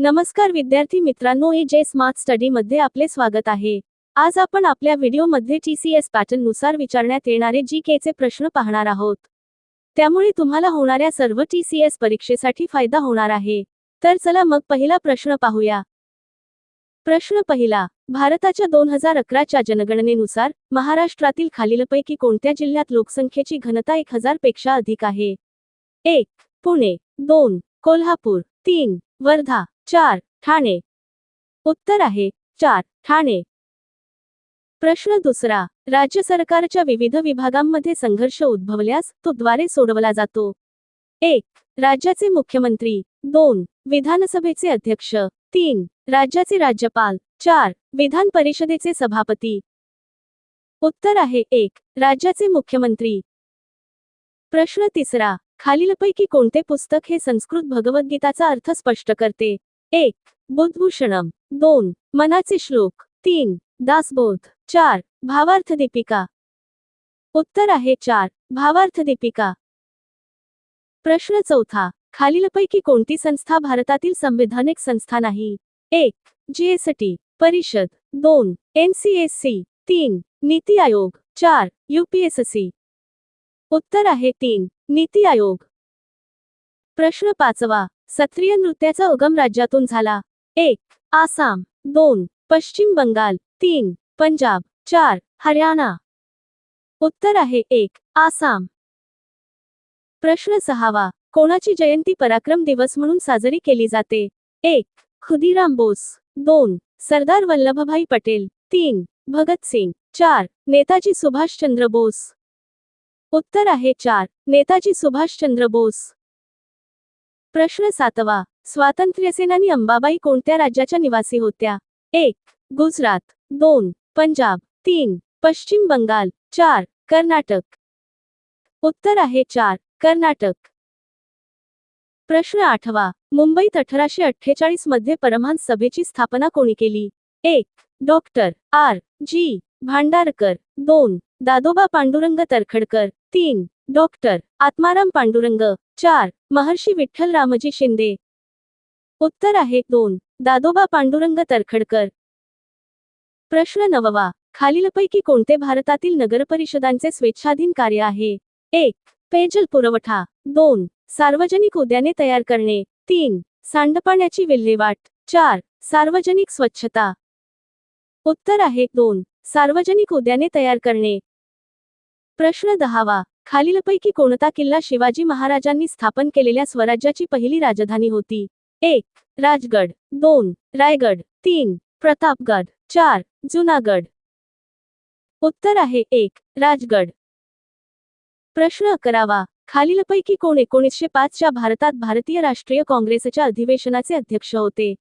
नमस्कार विद्यार्थी मित्रांनो, जे स्मार्ट स्टडी मध्ये आपले स्वागत आहे। आज आपण आपल्या व्हिडिओमध्ये TCS पॅटर्न नुसार विचारण्यात येणारे GK चे प्रश्न पाहणार आहोत। त्यामुळे तुम्हाला होणाऱ्या सर्व TCS परीक्षेसाठी फायदा होणार आहे। तर चला मग पहिला प्रश्न पाहूया। प्रश्न पहिला, भारताच्या 2011 च्या जनगणनेनुसार महाराष्ट्रातील खालीलपैकी कोणत्या जिल्ह्यात लोकसंख्येची घनता 1000 पेक्षा अधिक आहे? 1. पुणे, 2. कोल्हापूर, 3. वर्धा, 4. ठाणे। उत्तर आहे 4. ठाणे। प्रश्न दुसरा, राज्य सरकारच्या विविध विभागांमध्ये संघर्ष उद्भवल्यास तो द्वारे सोडवला जातो? 1. राज्याचे मुख्यमंत्री, 2. विधानसभेचे अध्यक्ष, 3. राज्याचे राज्यपाल, 4. विधान परिषदेचे सभापती। उत्तर आहे 1. राज्याचे मुख्यमंत्री। प्रश्न तिसरा, खालीलपैकी कोणते पुस्तक हे संस्कृत भगवद्गीताचा अर्थ स्पष्ट करते? 1. बुद्धभूषणम, 2. मनाचे श्लोक, 3. दासबोध, 4. भावार्थ दीपिका। उत्तर आहे 4. भावार्थ दीपिका। प्रश्न चौथा, खालीलपैकी कोणती संस्था भारतातील संवैधानिक संस्था नाही? 1. GST परिषद, 2. NCSC, 3. नीति आयोग, 4. UPSC। उत्तर आहे 3. नीति आयोग। प्रश्न पाचवा, सत्रिय नृत्याचा उगम राज्यातून झाला? 1. आसाम, 2. पश्चिम बंगाल, 3. पंजाब, 4. हरियाणा। उत्तर आहे 1. आसाम। प्रश्न सहावा, कोणाची जयंती पराक्रम दिवस म्हणून साजरी केली जाते? 1. खुदीराम बोस, 2. सरदार वल्लभभाई पटेल, 3. भगत सिंग, 4. नेताजी सुभाषचंद्र बोस। उत्तर आहे 4. नेताजी सुभाषचंद्र बोस। प्रश्न सातवा, स्वातंत्र्यसेनानी अंबाबाई कोणत्या राज्याच्या निवासी होत्या? 1. गुजरात, 2. पंजाब, 3. पश्चिम बंगाल, 4. कर्नाटक। उत्तर आहे 4. कर्नाटक। प्रश्न आठवा, मुंबईत 1848 मध्ये परमहंस सभेची स्थापना कोणी केली? 1. Doctor R.G. Bhandarkar, 2. Dadoba Pandurang Tarkhadkar, 3. Doctor Atmaram Pandurang, 4. महर्षी विठ्ठल रामजी शिंदे। उत्तर आहे 2. दादोबा पांडुरंग तरखडकर। प्रश्न नववा, खालीलपैकी कोणते भारतातील नगरपरिषदांचे स्वेच्छाधीन कार्य आहे? 1. पेयजल पुरवठा, 2. सार्वजनिक उद्याने तयार करणे, 3. सांडपाण्याची विल्हेवाट, 4. सार्वजनिक स्वच्छता। उत्तर आहे 2. सार्वजनिक उद्याने तयार करणे। प्रश्न दहावा, खालीलपैकी कोणता किल्ला शिवाजी महाराजांनी स्थापन केलेल्या स्वराज्याची पहिली राजधानी होती? 1. राजगड, 2. रायगड, 3. प्रतापगड, 4. जुनागड। उत्तर आहे 1. राजगड। प्रश्न 11वा, खालीलपैकी कोण 1905 च्या भारतात भारतीय राष्ट्रीय काँग्रेसच्या अधिवेशनाचे अध्यक्ष होते?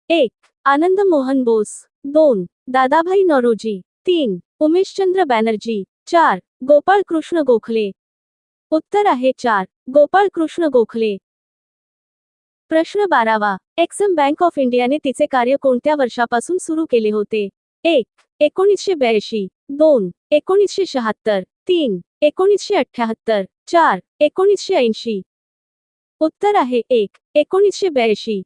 1. आनंद मोहन बोस, 2. दादाभाई नौरोजी, 3. उमेशचंद्र बॅनर्जी, 4. गोपाळ कृष्ण गोखले। उत्तर आहे 4. गोपाळ कृष्ण गोखले। प्रश्न 12वा, एक्सिम बँक ऑफ इंडियाने तिचे कार्य कोणत्या वर्षापासून सुरू केले होते? 1. 1982, 2. 1976, 3. 1978, 4. 1980। उत्तर आहे 1. 1982।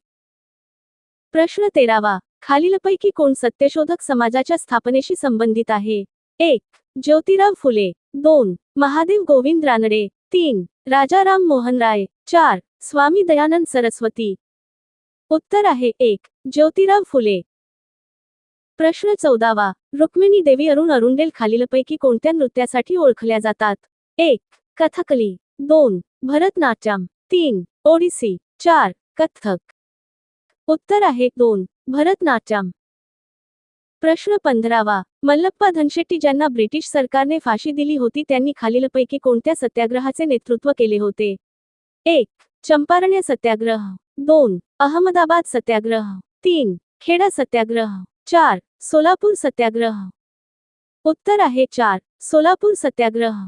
प्रश्न 13वा, खालीलपैकी कोण सत्यशोधक समाजाच्या स्थापनेशी संबंधित आहे? 1. ज्योतिराव फुले, 2. महादेव गोविंद रानडे, 3. राजा राम मोहन राय, 4. स्वामी दयानंद सरस्वती। उत्तर आहे 1. ज्योतिराव फुले। प्रश्न 14वा, रुक्मिणी देवी अरुण अरुंडेल खालीलपैकी कोणत्या नृत्यासाठी ओळखल्या जातात? 1. कथकली, 2. भरतनाट्यम, 3. ओडिसी, 4. कथ्थक। उत्तर आहे 2. भरतनाट्यम। प्रश्न 15वा, मल्लप्पा धनशेट्टी ज्यांना ब्रिटिश सरकारने फाशी दिली होती त्यांनी खालीलपैकी कोणत्या सत्याग्रहाचे नेतृत्व केले होते? 1. चंपारण्य सत्याग्रह, 2. अहमदाबाद सत्याग्रह, 3. खेडा सत्याग्रह, 4. सोलापूर सत्याग्रह। उत्तर आहे 4. सोलापूर सत्याग्रह।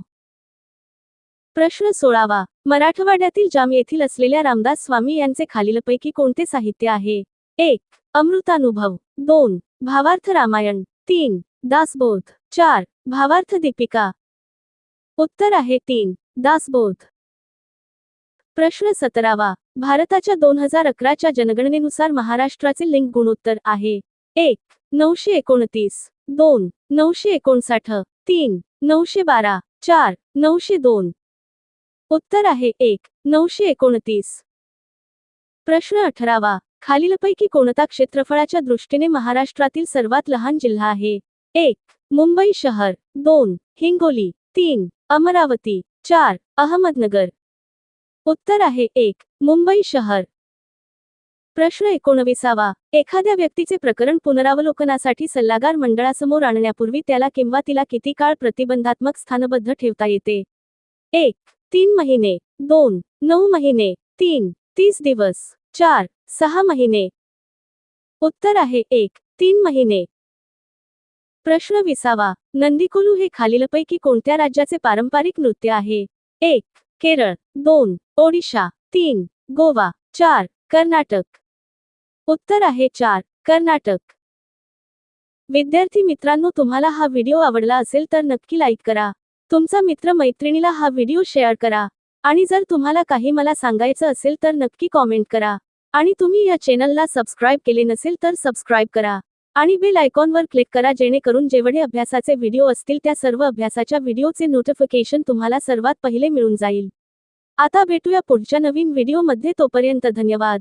प्रश्न 16वा, मराठवाड्यातील जाम येथील असलेल्या रामदास स्वामी यांचे खालीलपैकी कोणते साहित्य आहे? 1. अमृतानुभव, 2. भावार्थ रामायण, 3. दासबोध, 4. भावार्थ दीपिका। उत्तर आहे 3. दासबोध। प्रश्न 17वा. भारताच्या 2011च्या जनगणनेनुसार महाराष्ट्राचे लिंग गुणोत्तर आहे. 1. 929, 2. 959, 3. 912, 4. 902. उत्तर आहे 1. 929. प्रश्न 18वा. खालीलपैकी कोणता क्षेत्रफळाच्या दृष्टीने महाराष्ट्रातील सर्वात लहान जिल्हा आहे? 1. मुंबई शहर, 2. हिंगोली, 3. अमरावती, 4. अहमदनगर. उत्तर आहे 1. मुंबई शहर. प्रश्न 19वा. एखाद्या व्यक्तीचे प्रकरण पुनरावलोकनासाठी सल्लागार मंडळासमोर आणण्यापूर्वी त्याला किंवा तिला किती काळ प्रतिबंधात्मक स्थानबद्ध ठेवता येते? 1. 3 महिने, 2. 9 महिने, 3. 30 दिवस, 4. 6 महिने. उत्तर आहे 1. 3 महिने. प्रश्न 20वा. नंदीकोलू हे खालीलपैकी कोणत्या राज्याचे पारंपरिक नृत्य आहे? 1. केरळ, 2. ओडिशा, 3. गोवा, 4. कर्नाटक. उत्तर आहे 4. कर्नाटक. विद्यार्थी मित्रांनो, तुम्हाला हा व्हिडिओ आवडला असेल तर नक्की लाईक करा. तुमचा मित्र मैत्रिणीला हा व्हिडिओ शेअर करा. आणि जर तुम्हाला काही मला सांगायचं असेल तर नक्की कॉमेंट करा. आणि तुम्ही या चॅनलला सबस्क्राईब केले नसेल तर सबस्क्राईब करा. आणि बेल आयकॉनवर क्लिक करा जेणेकरून जेवढे अभ्यासाचे व्हिडिओ असतील त्या सर्व अभ्यासाच्या व्हिडिओचे नोटिफिकेशन तुम्हाला सर्वात पहिले मिळून जाईल. आता भेटूया पुढच्या नवीन व्हिडिओमध्ये. तोपर्यंत धन्यवाद.